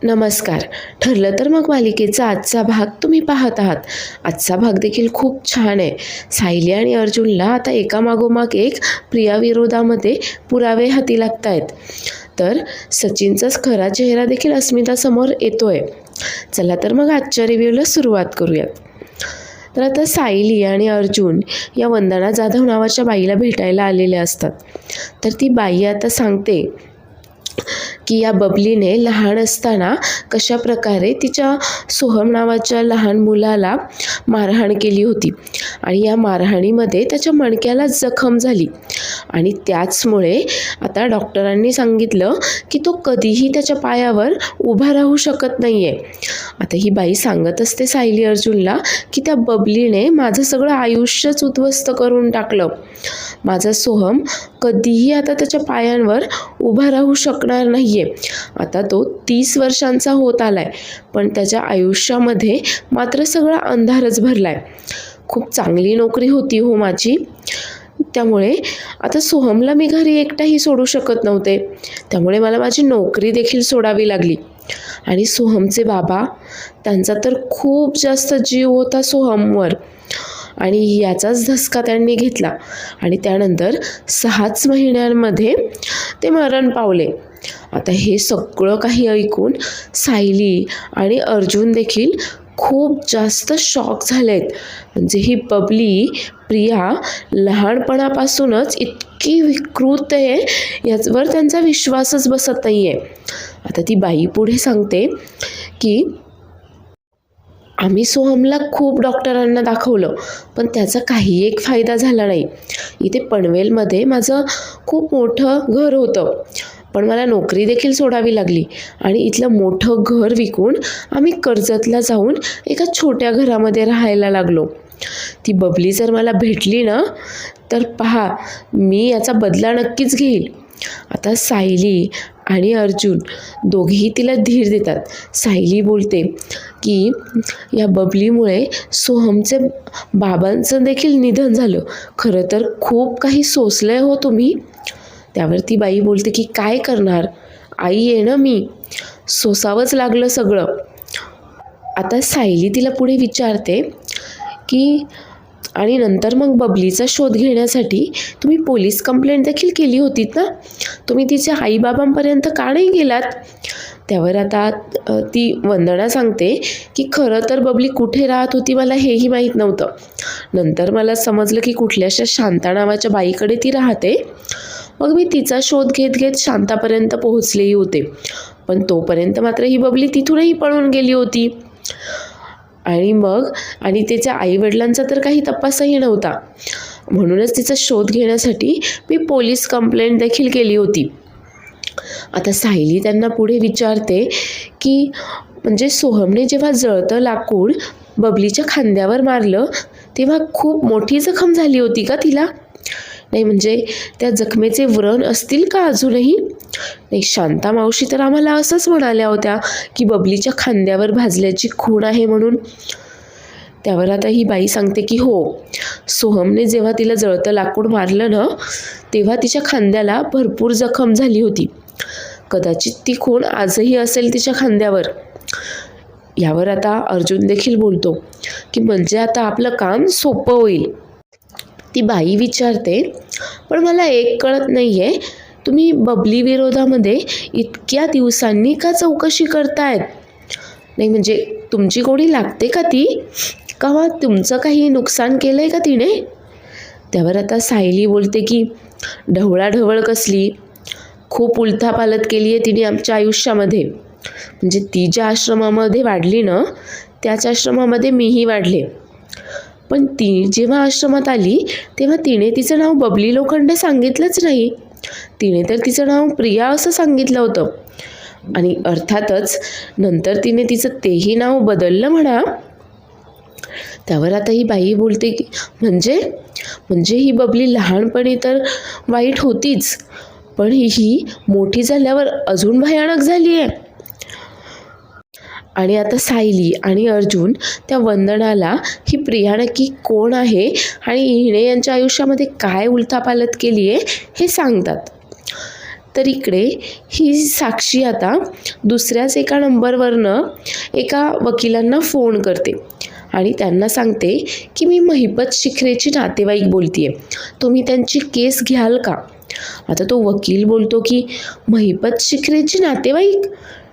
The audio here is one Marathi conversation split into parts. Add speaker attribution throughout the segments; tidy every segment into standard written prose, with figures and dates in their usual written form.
Speaker 1: नमस्कार. ठरलं तर मग मालिकेचा आजचा भाग तुम्ही पाहत आहात. आजचा भाग देखील खूप छान आहे. सायली आणि अर्जुनला आता एकामागोमाग एक प्रियाविरोधामध्ये पुरावे हाती लागत आहेत. तर सचिनचाच खरा चेहरा देखील अस्मितासमोर येतोय. चला तर मग आजच्या रिव्ह्यूला सुरुवात करूयात. तर आता सायली आणि अर्जुन या वंदना जाधव नावाच्या बाईला भेटायला आलेल्या असतात. तर ती बाई आता सांगते की या बबलीने लहान असताना कशा प्रकारे तिच्या सोहम नावाच्या लहान मुलाला मारहाण केली होती आणि या मारहाणीमध्ये त्याच्या मणक्याला जखम झाली आणि त्याचमुळे आता डॉक्टरांनी सांगितलं की तो कधीही त्याच्या पायावर उभा राहू शकत नाही आहे. आता ही बाई सांगत असते सायली अर्जुनला की त्या बबलीने माझं सगळं आयुष्यच उद्ध्वस्त करून टाकलं. माझा सोहम कधीही आता त्याच्या पायांवर उभा राहू शकणार नाही आहे. आता तो 30 वर्षांचा होत आलाय, पण त्याच्या आयुष्यामध्ये मात्र सगळा अंधारच भरलाय. खूप चांगली नोकरी होती हो माझी, त्यामुळे आता सोहमला मी घरी एकटाही सोडू शकत नव्हते. त्यामुळे मला माझी नोकरी देखील सोडावी लागली. आणि सोहमचे बाबा, त्यांचा तर खूप जास्त जीव होता सोहमवर आणि याचाच धसका त्यांनी घेतला आणि त्यानंतर 6च महिन्यांमध्ये ते मरण पावले. आता हे सगळं काही ऐकून सायली आणि अर्जुन देखील खूप जास्त शॉक झालेत. म्हणजे ही बबली प्रिया लहानपणापासूनच इतकी विकृत आहे यावर त्यांचा विश्वासच बसत नाही आहे. आता ती बाई पुढे सांगते की आम्ही सोहमला खूप डॉक्टरांना दाखवलं, पण त्याचा काही एक फायदा झाला नाही. इथे पनवेलमध्ये माझं खूप मोठं घर होतं, पण मला नोकरी देखील सोडावी लागली आणि इथलं मोठं घर विकून आम्ही कर्जतला जाऊन एका छोट्या घरामध्ये राहायला लागलो. ती बबली जर मला भेटली ना, तर पहा, मी याचा बदला नक्कीच घेईल. आता सायली आणि अर्जुन दोघेही तिला धीर देतात. सायली बोलते की या बबलीमुळे सोहमचे बाबांचं देखील निधन झालं. खरं तर खूप काही सोसलंय हो तुम्ही. त्यावर ती बाई बोलते की काय करणार, आई आहे ना मी, सोसावंच लागलं सगळं. आता सायली तिला पुढे विचारते की आणि नंतर मग बबलीचा शोध घेण्यासाठी तुम्ही पोलीस कंप्लेंट देखील केली होतीत ना, तुम्ही तिच्या आईबाबांपर्यंत का नाही गेलात? त्यावर आता ती वंदना सांगते की खरं तर बबली कुठे राहत होती मला हेही माहीत नव्हतं. नंतर मला समजलं की कुठल्याशा शांता नावाच्या बाईकडे ती राहते. मग मी तिचा शोध घेत घेत शांतापर्यंत पोहोचलेही होते, पण तोपर्यंत मात्र ही बबली तिथूनही पळून गेली होती. आणि त्याच्या आईवडिलांचा तर काही तपासही नव्हता, म्हणूनच तिचा शोध घेण्यासाठी मी पोलीस कंप्लेंट देखील केली होती. आता सायली त्यांना पुढे विचारते की म्हणजे सोहमने जेव्हा जळतं लाकूड बबलीच्या खांद्यावर मारलं तेव्हा खूप मोठी जखम झाली होती का तिला? नाही, म्हणजे त्या जखमेचे व्रण असतील का अजूनही? नाही, शांता मावशी तर आम्हाला असंच म्हणाल्या होत्या की बबलीच्या खांद्यावर भाजल्याची खूण आहे म्हणून. त्यावर आता ही बाई सांगते की हो, सोहमने जेव्हा तिला जळतं लाकूड मारलं ना, तेव्हा तिच्या खांद्याला भरपूर जखम झाली होती. कदाचित ती खूण आजही असेल तिच्या खांद्यावर. यावर आता अर्जुन देखील बोलतो की म्हणजे आता आपलं काम सोपं होईल. ती बाई विचारते, पण मला एक कळत नाही आहे, तुम्ही बबली विरोधामध्ये इतक्या दिवसांनी का चौकशी करतायत? नाही, म्हणजे तुमची कोणी लागते का ती? का तुमचं काही नुकसान केलं आहे का तिने? त्यावर आता सायली बोलते की ढवळाढवळ कसली, खूप उलथापालथ केली आहे तिने आमच्या आयुष्यामध्ये. म्हणजे ती ज्या आश्रमामध्ये वाढली ना, त्याच आश्रमामध्ये मीही वाढले. पण ती जेव्हा आश्रमात आली तेव्हा तिने तिचं नाव बबली लोखंडे सांगितलंच नाही. तिने तर तिचं नाव प्रिया असं सांगितलं होतं आणि अर्थातच नंतर तिने तिचं तेही नाव बदललं म्हणा. त्यावर आता ही बाई बोलते की म्हणजे ही बबली लहानपणी तर वाईट होतीच, पण ही मोठी झाल्यावर अजून भयानक झाली आहे. आणि आता सायली आणि अर्जुन त्या वंदनाला ही प्रिया नक्की कोण आहे आणि हिने यांच्या आयुष्यामध्ये काय उलथापालथ केली आहे हे सांगतात. तर इकडे ही साक्षी आता दुसऱ्याच एका नंबरवरनं एका वकिलांना फोन करते आणि त्यांना सांगते की मी महिपत शिखरेची नातेवाईक बोलते आहे, तुम्ही त्यांची केस घ्याल का? आता तो वकील बोलतो की महिपत शिखरेची नातेवाईक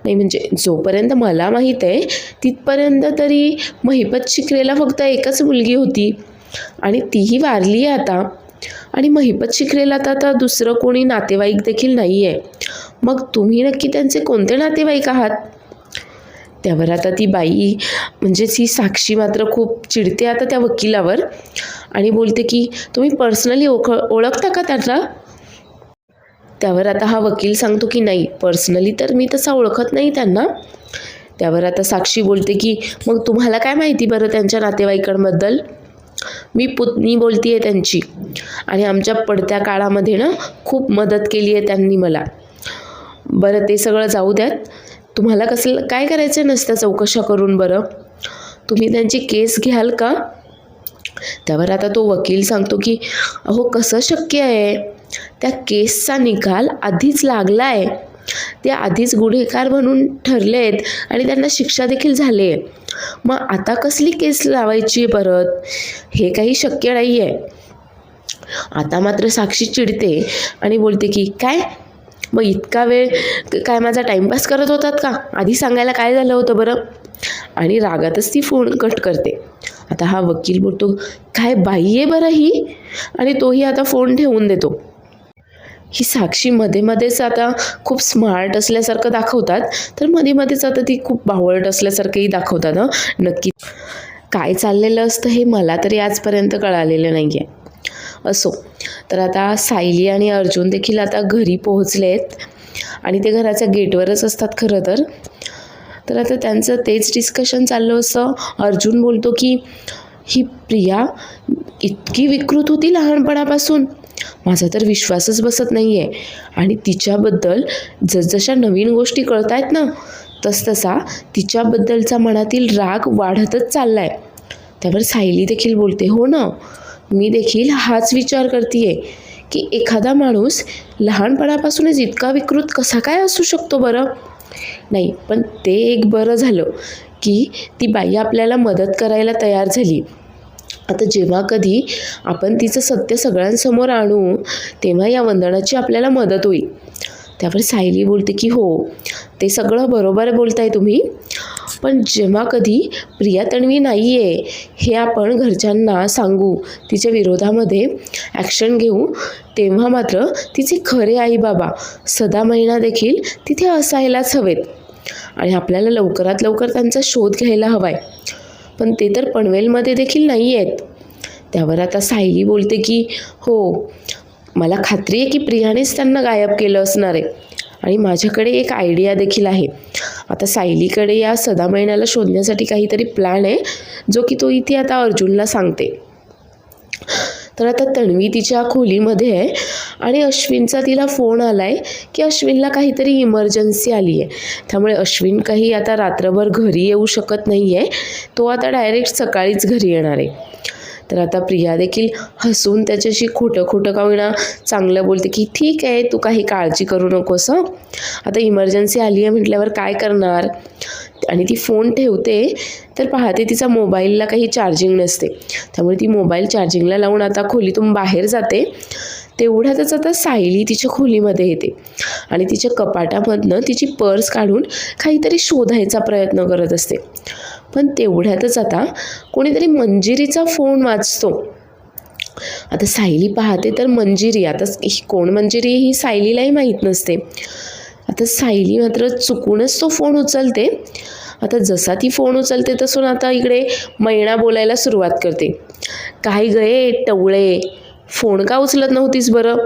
Speaker 1: नाही, म्हणजे जोपर्यंत मला माहीत आहे तिथपर्यंत तरी महिपत शिखरेला फक्त एकच मुलगी होती आणि तीही वारली आहे आता, आणि महिपत शिखरेला तर आता दुसरं कोणी नातेवाईक देखील नाही आहे. मग तुम्ही नक्की त्यांचे कोणते नातेवाईक आहात? त्यावर आता ती बाई म्हणजेच ही साक्षी मात्र खूप चिडते आता त्या वकिलावर आणि बोलते की तुम्ही पर्सनली ओळखता का त्यांना? त्यावर आता हा वकील सांगतो की नाही, पर्सनली तर मी तसा ओळखत नाही त्यांना. त्यावर आता साक्षी बोलते की मग तुम्हाला काय माहिती बरं त्यांच्या नातेवाईकांबद्दल? मी पुतणी बोलते आहे त्यांची, आणि आमच्या पडत्या काळामध्ये ना खूप मदत केली आहे त्यांनी मला. बरं ते सगळं जाऊ द्यात, तुम्हाला कसं काय करायचं नसतं चौकशा करून? बरं तुम्ही त्यांची केस घ्याल का? त्यावर आता तो वकील सांगतो की अहो कसं शक्य आहे, त्या केसचा निकाल आधीच लागला आहे, ते आधीच गुन्हेगार म्हणून ठरले आहेत आणि त्यांना शिक्षा देखील झाली आहे, मग आता कसली केस लावायची परत? हे काही शक्य नाही आहे. आता मात्र साक्षी चिडते आणि बोलते की काय, मग इतका वेळ काय माझा टाईमपास करत होतात का? आधी सांगायला काय झालं होतं बरं? आणि रागातच ती फोन कट करते. आता हा वकील बोलतो काय बाई आहे बरं ही, आणि तोही आता फोन ठेवून देतो. ही साक्षी मध्ये मध्येच आता खूप स्मार्ट असल्यासारखं दाखवतात, तर मध्ये मध्येच आता ती खूप बावळट असल्यासारखंही दाखवतात. नक्की काय चाललेलं असतं हे मला तरी आजपर्यंत कळालेलं नाही आहे. असो, तर आता सायली आणि अर्जुन देखील आता घरी पोहोचले आहेत आणि ते घराच्या गेटवरच असतात खरं तर. तर आता त्यांचं तेच डिस्कशन चाललं असं. अर्जुन बोलतो की ही प्रिया इतकी विकृत होती लहानपणापासून, माझा तर विश्वासच बसत नाही आहे, आणि तिच्याबद्दल जसजशा नवीन गोष्टी कळत आहेत ना तसतसा तिच्याबद्दलचा मनातील राग वाढतच चालला आहे. त्यावर सायली देखील बोलते हो ना, मी देखील हाच विचार करते आहे की एखादा माणूस लहानपणापासूनच इतका विकृत कसा काय असू शकतो बरं? नाही, पण ते एक बरं झालं की ती बाई आपल्याला मदत करायला तयार झाली. आता जेव्हा कधी आपण तिचं सत्य सगळ्यांसमोर आणू तेव्हा या वंदनाची आपल्याला मदत होईल. त्यावर सायली बोलते की हो, ते सगळं बरोबर बोलताय तुम्ही, पण जेव्हा कधी प्रिया तन्वी नाही आहे हे आपण घरच्यांना सांगू, तिच्या विरोधामध्ये ॲक्शन घेऊ, तेव्हा मात्र तिचे खरे आई बाबा सदा महिना देखील तिथे असायलाच हवेत, आणि आपल्याला लवकरात लवकर त्यांचा शोध घ्यायला हवा आहे. पण ते तर पनवेलमध्ये देखील नाही आहेत. त्यावर आता सायली बोलते की हो, मला खात्री आहे की प्रियानेच त्यांना गायब केलं असणार आहे, आणि माझ्याकडे एक आयडिया देखील आहे. आता सायलीकडे या सदा महिन्याला शोधण्यासाठी काहीतरी प्लॅन आहे, जो की तो इथे आता अर्जुनला सांगते. तर आता तन्वी तिच्या खोलीमध्ये आहे आणि अश्विनचा तिला फोन आला आहे की अश्विनला काहीतरी इमर्जन्सी आली आहे, त्यामुळे अश्विन काही आता रात्रभर घरी येऊ शकत नाही आहे, तो आता डायरेक्ट सकाळीच घरी येणार आहे. तर आता प्रिया देखील हसून त्याच्याशी खोटं खोटं का होईना चांगलं बोलते की ठीक आहे, तू काही काळजी करू नकोस, आता इमर्जन्सी आली आहे म्हटल्यावर काय करणार. आणि ती फोन ठेवते तर पाहते तिचा मोबाईलला काही चार्जिंग नसते, त्यामुळे ती मोबाईल चार्जिंगला लावून आता खोलीतून बाहेर जाते. तेवढ्यातच आता सायली तिच्या खोलीमध्ये येते आणि तिच्या कपाटामधनं तिची पर्स काढून काहीतरी शोधायचा प्रयत्न करत असते. पण तेवढ्यातच आता कोणीतरी मंजिरीचा फोन वाजतो. आता सायली पाहते तर मंजिरी, आता ही कोण मंजिरी ही सायलीलाही माहीत नसते. आता सायली मात्र चुकूनच तो फोन उचलते. आता जसा ती फोन उचलते तसून आता इकडे मैना बोलायला सुरुवात करते. काय गये टवळे, फोन का उचलत नव्हतीस बरं?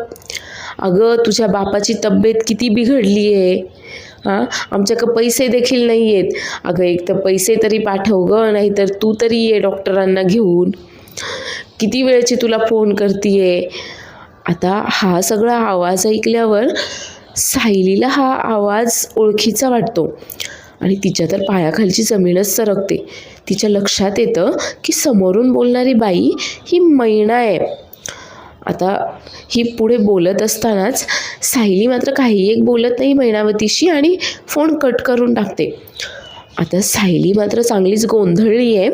Speaker 1: अगं तुझ्या बापाची तब्येत किती बिघडली आहे, आमच्याकडे पैसे देखील नाही आहेत. अगं एक तर पैसे तरी पाठव गं, नाहीतर तू तरी ये डॉक्टरांना घेऊन, किती वेळची तुला फोन करतीये. आता हा सगळा आवाज ऐकल्यावर सायलीला हा आवाज ओळखीचा वाटतो आणि तिच्या तर पायाखालची जमीनच सरकते. तिच्या लक्षात येतं की समोरून बोलणारी बाई ही मैना आहे. आता ही पुढे बोलत असतानाच सायली मात्र काही एक बोलत नाही मैनावतीशी आणि फोन कट करून टाकते. आता सायली मात्र चांगलीच गोंधळली आहे.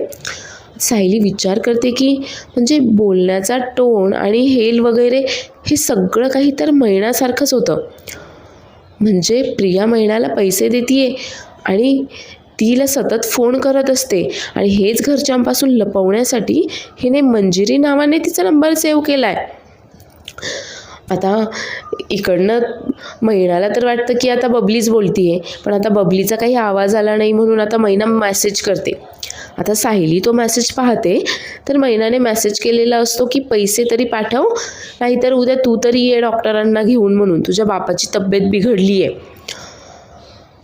Speaker 1: सायली विचार करते की म्हणजे बोलण्याचा टोन आणि हेल वगैरे हे सगळं काही तर मैनासारखंच होतं. म्हणजे प्रिया मैनाला पैसे देतीये आणि तिला सतत फोन करत असते आणि हेच घरच्यांपासून लपवण्यासाठी हिने मंजिरी नावाने तिचा नंबर सेव्ह केला आहे. आता इकडनं मैनाला तर वाटतं की आता बबलीच बोलतीये, पण आता बबलीचा काही आवाज आला नाही म्हणून आता मैना मेसेज करते. आता सायली तो मेसेज पाहते तर मैनाने मेसेज केलेला असतो की पैसे तरी पाठव, नाहीतर उद्या तू तरी ये डॉक्टरांना घेऊन म्हणून, तुझ्या बापाची तब्येत बिघडली आहे.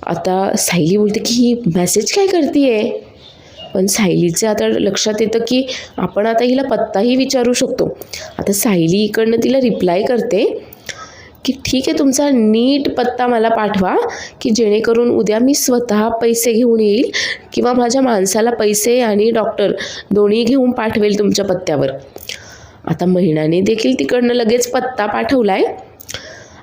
Speaker 1: आता सायली बोलते की ही मेसेज काय करतीये, पण सायलीचे आता लक्षात येतं की आपण आता हिला पत्ताही विचारू शकतो. आता सायली इकडनं तिला रिप्लाय करते की ठीक आहे, तुमचा नीट पत्ता मला पाठवा की जेणेकरून उद्या मी स्वतः पैसे घेऊन येईल किंवा माझ्या माणसाला पैसे आणि डॉक्टर दोन्ही घेऊन पाठवेल तुमच्या पत्त्यावर. आता मैनाने देखील तिकडनं लगेच पत्ता पाठवलाय.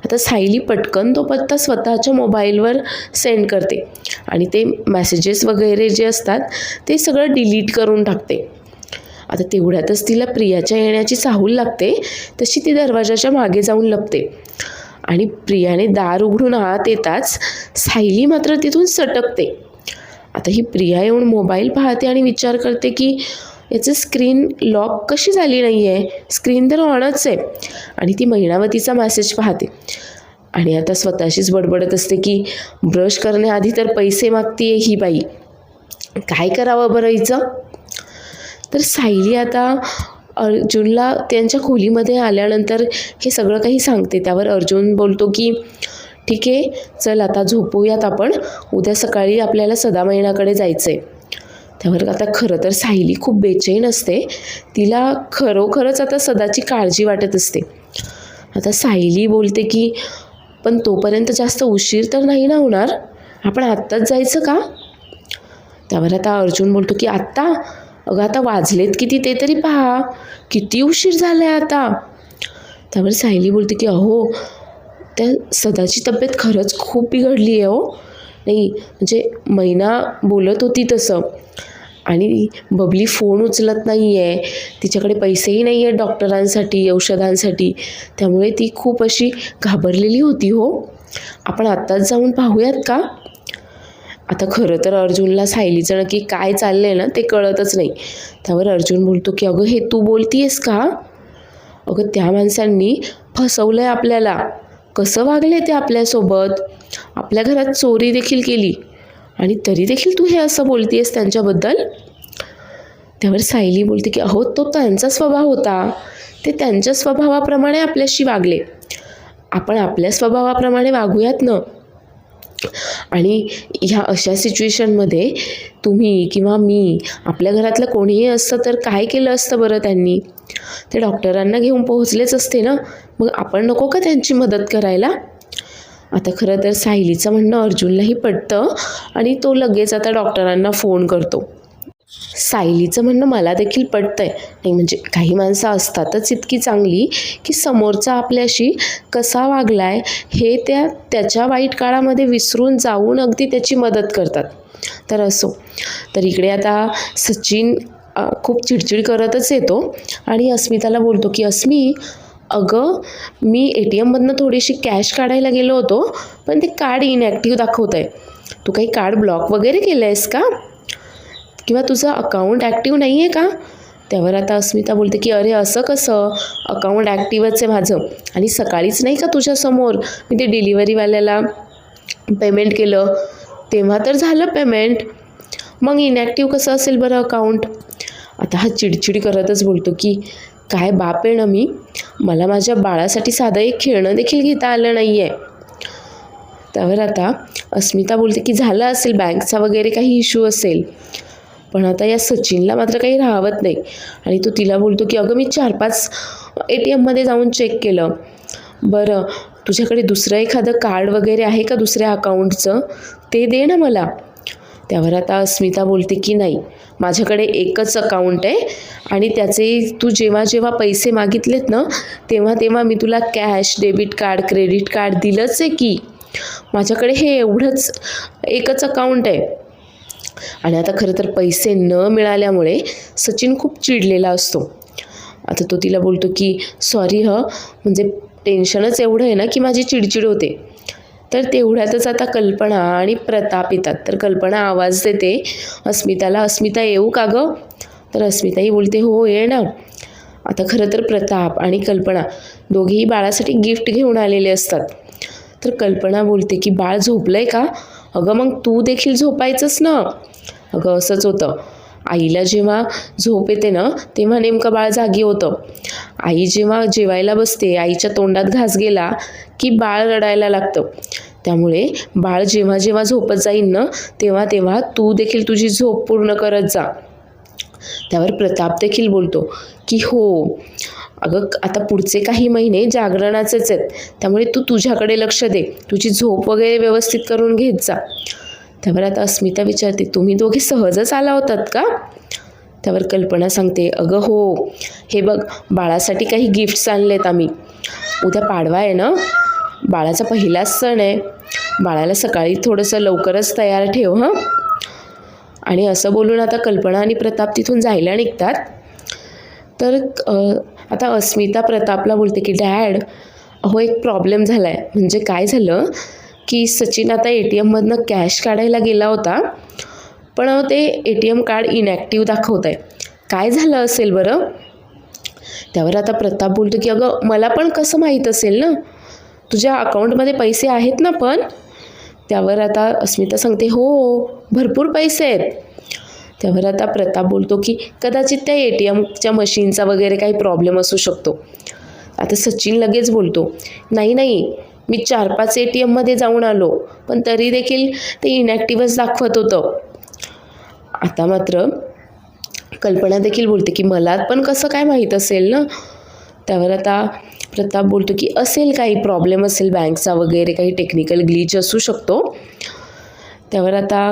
Speaker 1: आता सायली पटकन तो पत्ता स्वतःच्या मोबाईलवर सेंड करते आणि ते मेसेजेस वगैरे जे असतात ते सगळं डिलीट करून टाकते. आता तेवढ्यातच तिला प्रियाच्या येण्याची चाहूल लागते. तशी ती दरवाजाच्या मागे जाऊन लपते आणि प्रियाने दार उघडून आत येताच सायली मात्र तिथून सटकते. आता ही प्रिया येऊन मोबाईल पाहते आणि विचार करते की याचं स्क्रीन लॉक कशी झाली नाही आहे, स्क्रीन तर ऑनच आहे. आणि ती मैनावतीचा मेसेज पाहते आणि आता स्वतःशीच बडबडत असते की ब्रश करण्याआधी तर पैसे मागतीये ही बाई, काय करावं बरं हिचं. तर सायली आता अर्जुनला त्यांच्या खोलीमध्ये आल्यानंतर हे सगळं काही सांगते. त्यावर अर्जुन बोलतो की ठीक आहे, चल आता झोपूयात आपण, उद्या सकाळी आपल्याला सदा मैनाकडे जायचं आहे. त्यावर आता खरं तर सायली खूप बेचैन असते. तिला खरोखरच आता सदाची काळजी वाटत असते. आता सायली बोलते की पण तोपर्यंत जास्त उशीर तर नाही ना होणार, आपण आत्ताच जायचं का. त्यावर आता अर्जुन बोलतो की आत्ता, अगं आता वाजलेत किती ते तरी पहा, किती उशीर झाला आहे आता. त्यावर सायली बोलते की अहो, त्या सदाची तब्येत खरंच खूप बिघडली आहे हो. नाही म्हणजे मैना बोलत होती तसं, आणि बबली फोन उचलत नाही आहे, तिच्याकडे पैसेही नाही आहेत डॉक्टरांसाठी औषधांसाठी, त्यामुळे ती खूप अशी घाबरलेली होती हो. आपण आत्ताच जाऊन पाहूयात का. आता खरं तर अर्जुनला सायलीचं नक्की काय चाललं आहे ना ते कळतच नाही. त्यावर अर्जुन बोलतो की अगं हे तू बोलतीयस का, अगं त्या माणसांनी फसवलं आहे आपल्याला, कसं वागले ते आपल्यासोबत, आपल्या घरात चोरी देखील केली आणि तरी देखील तू हे असं बोलतेस त्यांच्याबद्दल. त्यावर सायली बोलते की अहो तो त्यांचा स्वभाव होता, ते त्यांच्या स्वभावाप्रमाणे आपल्याशी वागले, आपण आपल्या स्वभावाप्रमाणे वागूयात ना. आणि ह्या अशा सिच्युएशनमध्ये तुम्ही किंवा मी, आपल्या घरातलं कोणीही असतं तर काय केलं असतं बरं त्यांनी, ते डॉक्टरांना घेऊन पोहोचलेच असते ना, मग आपण नको का त्यांची मदत करायला. आता खरं तर सायलीचं म्हणणं अर्जुनलाही पटतं आणि तो लगेच आता डॉक्टरांना फोन करतो. सायलीचं म्हणणं मला देखील पटतं आहे. नाही म्हणजे काही माणसं असतातच इतकी चांगली की समोरचा आपल्याशी कसा वागलाय हे त्याच्या वाईट काळामध्ये विसरून जाऊन अगदी त्याची मदत करतात. तर असो, तर इकडे आता सचिन खूप चिडचिड करतच येतो आणि अस्मिताला बोलतो की अस्मी, अगं मी ATMमधनं थोडीशी कॅश काढायला गेलो होतो, पण ते कार्ड इनॅक्टिव्ह दाखवतं आहे. तू काही कार्ड ब्लॉक वगैरे केलं आहेस का, किंवा तुझं अकाउंट ॲक्टिव्ह नाही आहे का. त्यावर आता अस्मिता बोलते की अरे असं कसं, अकाउंट ॲक्टिव्हच आहे माझं, आणि सकाळीच नाही का तुझ्यासमोर मी ते डिलिव्हरीवाल्याला पेमेंट केलं, तेव्हा तर झालं पेमेंट, मग इनॅक्टिव्ह कसं असेल बरं अकाउंट. आता हा चिडचिड करतच बोलतो की काय बाप आहे ना मी, मला माझ्या बाळासाठी साधं एक खेळणं देखील घेता आलं नाही आहे. त्यावर आता अस्मिता बोलते की झालं असेल बँकचा वगैरे काही इश्यू असेल. पण आता या सचिनला मात्र काही राहवत नाही आणि तो तिला बोलतो की अगं मी 4-5 ATMमध्ये जाऊन चेक केलं, बरं तुझ्याकडे दुसरं एखादं कार्ड वगैरे आहे का दुसऱ्या अकाउंटचं, ते दे ना मला. त्यावर आता अस्मिता बोलते की नाही, माझ्याकडे एकच अकाउंट आहे आणि त्याचे तू जेव्हा जेव्हा पैसे मागितलेत ना तेव्हा तेव्हा मी तुला cash, debit card, credit card दिलंच आहे की. माझ्याकडे हे एवढंच एकच अकाउंट आहे. आणि आता खरं तर पैसे न मिळाल्यामुळे सचिन खूप चिडलेला असतो. आता तो तिला बोलतो की सॉरी म्हणजे टेन्शनच एवढं आहे ना की माझी चिडचिड होते. तर तेवढ्यातच आता कल्पना आणि प्रताप येतात. तर कल्पना आवाज देते अस्मिताला, अस्मिता येऊ का गं? तर अस्मिताही बोलते हो ये ना. आता खरं तर प्रताप आणि कल्पना दोघेही बाळासाठी गिफ्ट घेऊन आलेले असतात. तर कल्पना बोलते की बाळ झोपलं आहे का? अगं मग तू देखील झोपायचंच ना. अगं असंच होतं, आईला जेव्हा झोप येते ना तेव्हा नेमकं बाळ जागी होतं. आई जेव्हा जेवायला बसते, आईच्या तोंडात घास गेला की बाळ रडायला लागतं. त्यामुळे बाळ जेव्हा जेव्हा झोपत जाईल ना तेव्हा तेव्हा तू देखील तुझी झोप पूर्ण करत जा. त्यावर प्रताप देखील बोलतो की हो अगं, आता पुढचे काही महिने जागरणाचेच आहेत, त्यामुळे तू तुझ्याकडे लक्ष दे, तुझी झोप वगैरे व्यवस्थित करून घेत जा. त्यावर आता अस्मिता विचारते तुम्ही दोघे सहजच आला होतात का? त्यावर कल्पना सांगते अगं हो, हे बघ बाळासाठी काही गिफ्ट्स आणलेत आम्ही. उद्या पाडवा आहे ना, बाळाचा पहिलाच सण आहे. बाळाला सकाळी थोडंसं लवकरच तयार ठेव हं. आणि असं बोलून आता कल्पना आणि प्रताप तिथून जायला निघतात. तर आता अस्मिता प्रतापला बोलते की डॅड, अहो एक प्रॉब्लेम झाला आहे. म्हणजे काय झालं की सचिन आता ATMमधनं कॅश काढायला गेला होता, पण ते ATM कार्ड इनॅक्टिव्ह दाखवत आहे. काय झालं असेल बरं? त्यावर आता प्रताप बोलतो की अगं मला पण कसं माहीत असेल ना, तुझ्या अकाउंटमध्ये पैसे आहेत ना पण. त्यावर आता अस्मिता सांगते हो भरपूर पैसे आहेत. त्यावर आता प्रताप बोलतो की कदाचित त्या ATMच्या मशीनचा वगैरे काही प्रॉब्लेम असू शकतो. आता सचिन लगेच बोलतो नाही नाही, मी 4-5 ATMमध्ये जाऊन आलो, पण तरी देखील ते इनॅक्टिव्हच दाखवत होतं. आता मात्र कल्पना देखील बोलते की मला पण कसं काय माहीत असेल ना. त्यावर आता प्रताप बोलतो की असेल काही प्रॉब्लेम असेल बँकचा वगैरे, काही टेक्निकल ग्लिच असू शकतो. त्यावर आता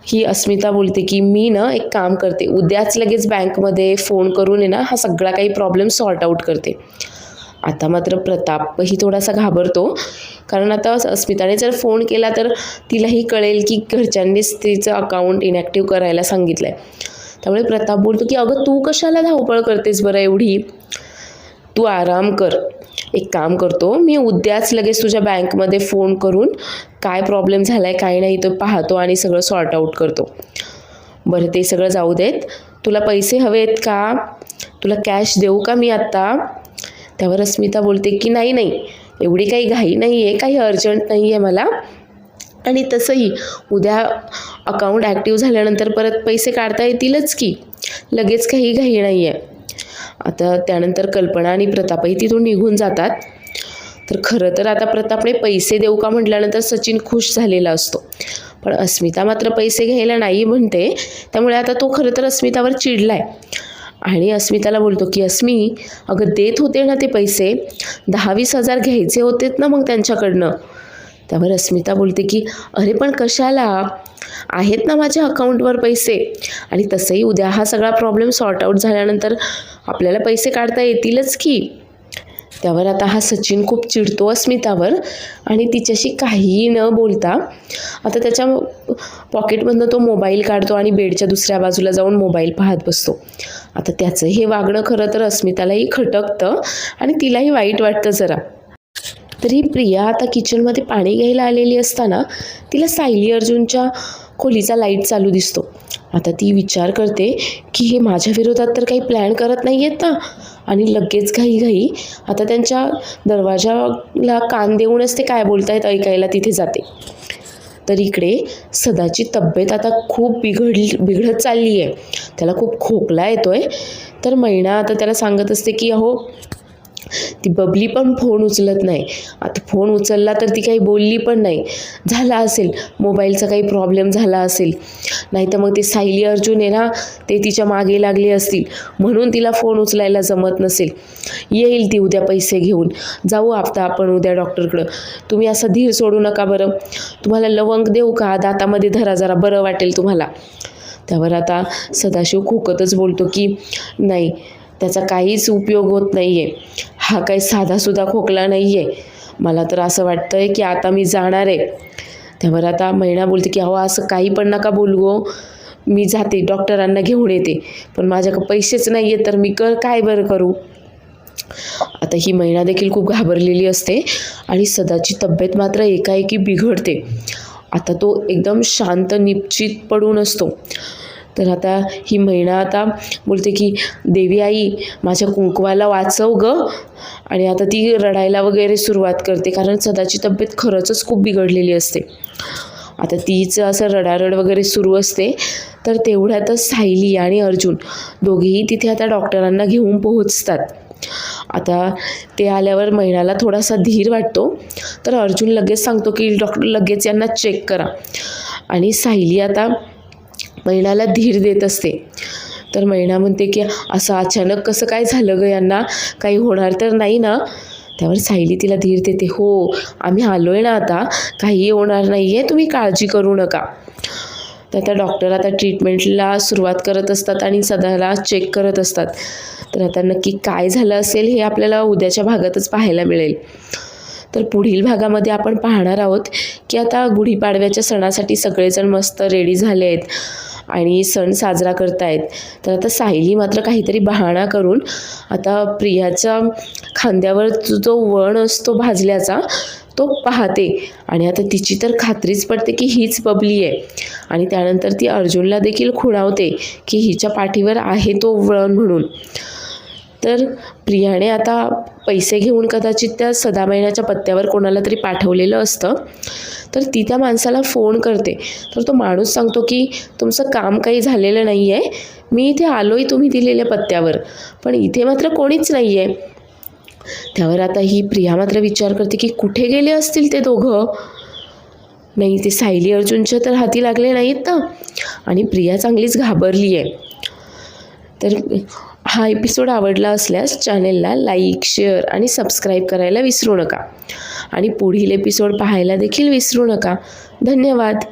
Speaker 1: ही अस्मिता बोलते की मी ना एक काम करते, उद्याच लगेच बँकमध्ये फोन करून आहे ना हा सगळा काही प्रॉब्लेम सॉर्ट आऊट करते. आता मात्र प्रतापही थोडासा घाबरतो, कारण आता अस्मिताने जर फोन केला तर तिलाही कळेल की घरच्यांनीच तिचं अकाउंट इनॅक्टिव्ह करायला सांगितलं आहे. त्यामुळे प्रताप बोलतो की अगं तू कशाला धावपळ करतेस बरं एवढी, तू आराम कर. एक काम करतो, मी उद्याच लगेच तुझ्या बँकमध्ये फोन करून काय प्रॉब्लेम झाला आहे काय नाही तो पाहतो आणि सगळं सॉर्ट आऊट करतो. बरं ते सगळं जाऊ देत, तुला पैसे हवेत का? तुला कॅश देऊ का मी आत्ता? त्यावर अस्मिता बोलते की नाही नाही, एवढी काही घाई नाही आहे, काही अर्जंट नाही आहे मला, आणि तसंही उद्या अकाउंट ॲक्टिव्ह झाल्यानंतर परत पैसे काढता येतीलच की, लगेच काही घाई नाही आहे. आता त्यानंतर कल्पना आणि प्रतापही तिथून निघून जातात. तर खरं तर आता प्रतापने पैसे देऊ का म्हटल्यानंतर सचिन खुश झालेला असतो, पण अस्मिता मात्र पैसे घ्यायला नाही म्हणते. त्यामुळे आता तो खरं तर अस्मितावर चिडला आहे आणि अस्मिताला बोलतो की अस्मी, अगं देत होते ना ते पैसे, 10-20 हजार घ्यायचे होतेत ना मग त्यांच्याकडनं. त्यावर अस्मिता बोलते की अरे पण कशाला, आहेत ना माझ्या अकाउंटवर पैसे, आणि तसंही उद्या हा सगळा प्रॉब्लेम सॉर्ट आऊट झाल्यानंतर आपल्याला पैसे काढता येतीलच की. त्यावर आता हा सचिन खूप चिडतो अस्मितावर आणि तिच्याशी काहीही न बोलता आता त्याच्या पॉकेटमधनं तो मोबाईल काढतो आणि बेडच्या दुसऱ्या बाजूला जाऊन मोबाईल पाहत बसतो. आता त्याचं हे वागणं खरं तर अस्मितालाही खटकतं आणि तिलाही वाईट वाटतं जरा. तरी प्रिया आता किचनमध्ये पाणी घ्यायला आलेली असताना तिला सायली अर्जुनच्या खोलीचा लाईट चालू दिसतो. आता ती विचार करते की हे माझ्या विरोधात तर काही प्लॅन करत नाही आहेत ना, आणि लगेच घाई आता त्यांच्या दरवाजाला कान देऊनच ते काय बोलतायत ऐकायला तिथे जाते. तर इकडे सदाची तब्येत आता खूप बिघडत चालली आहे. त्याला खूप खोकला येतोय. तर मैना आता त्याला सांगत असते की अहो ती बबली पण फोन उचलत नाही. आता फोन उचलला तर ती काही बोलली पण नाही. झाला असेल मोबाईलचा काही प्रॉब्लेम झाला असेल, नाही तर मग ते सायली अर्जुन आहे ना, ते तिच्या मागे लागले असतील म्हणून तिला फोन उचलायला जमत नसेल. येईल ती उद्या पैसे घेऊन. जाऊ आता आपण उद्या डॉक्टरकडं. तुम्ही असा धीर सोडू नका बरं. तुम्हाला लवंग देऊ का? दातामध्ये धरा, जरा बरं वाटेल तुम्हाला. त्यावर आता सदाशिव खोकतच बोलतो की नाही, त्याचा काहीच उपयोग होत नाही आहे. हा काही साधासुद्धा खोकला नाही आहे. मला तर असं वाटतं आहे की आता मी जाणार आहे. त्यावर आता मैना बोलते की अहो असं काही पण नका बोलू हो. मी जाते डॉक्टरांना घेऊन येते, पण माझ्याकडे पैसेच नाही आहे तर मी काय बरं करू. आता ही मैना देखील खूप घाबरलेली असते आणि सदाची तब्येत मात्र एकाएकी बिघडते. आता तो एकदम शांत निश्चित पडून असतो. तर आता ही मैना आता बोलते की देवी आई माझ्या कुंकवाला वाचव ग. आणि आता ती रडायला वगैरे सुरुवात करते, कारण सदाची तब्येत खरंच खूप बिघडलेली असते. आता तीचं असं रडारड वगैरे सुरू असते. तर तेवढ्यातच सायली आणि अर्जुन दोघेही तिथे आता डॉक्टरांना घेऊन पोहोचतात. आता ते आल्यावर मैनाला थोडासा धीर वाटतो. तर अर्जुन लगेच सांगतो की डॉक्टर लगेच यांना चेक करा. आणि सायली आता मैनाला धीर देत असते. तर मैना म्हणते की असं अचानक कसं काय झालं ग यांना, काही होणार तर नाही ना. त्यावर सायली तिला धीर देते, हो आम्ही आलो आहे ना आता, काही होणार नाही आहे, तुम्ही काळजी करू नका. तर आता डॉक्टर आता ट्रीटमेंटला सुरुवात करत असतात आणि सदाला चेक करत असतात. तर आता नक्की काय झालं असेल हे आपल्याला उद्याच्या भागातच पाहायला मिळेल. तर पुढील भागामध्ये आपण पाहणार आहोत की आता गुढीपाडव्याच्या सणासाठी सगळेजण मस्त रेडी झाले आहेत आणि सण साजरा करतायत. तर आता सायली मात्र काहीतरी बहाणा करून आता प्रियाच्या खांद्यावर जो वण असतो भाजल्याचा तो पाहते. आणि आता तिची तर खात्रीच पडते की हीच बबली आहे. आणि त्यानंतर ती अर्जुनला देखील खुणावते की हिच्या पाठीवर आहे तो वण म्हणून. तर प्रियाने आता पैसे घेऊन कदाचित त्या सदामैनाच्या पत्त्यावर कोणाला तरी पाठवलेलं असतं. तर ती त्या माणसाला फोन करते. तर तो माणूस सांगतो की तुमचं काम काही झालेलं नाही आहे, मी इथे आलो आहे तुम्ही दिलेल्या पत्त्यावर, पण इथे मात्र कोणीच नाही आहे. त्यावर आता ही प्रिया मात्र विचार करते की कुठे गेले असतील ते दोघं. नाही, ते सायली अर्जुनच्या तर हाती लागले नाहीत ना. आणि प्रिया चांगलीच घाबरली आहे. तर हा एपिसोड आवडला असल्यास चॅनेलला लाईक, शेअर आणि सबस्क्राईब करायला विसरू नका. आणि पुढील एपिसोड पाहायला देखील विसरू नका. धन्यवाद.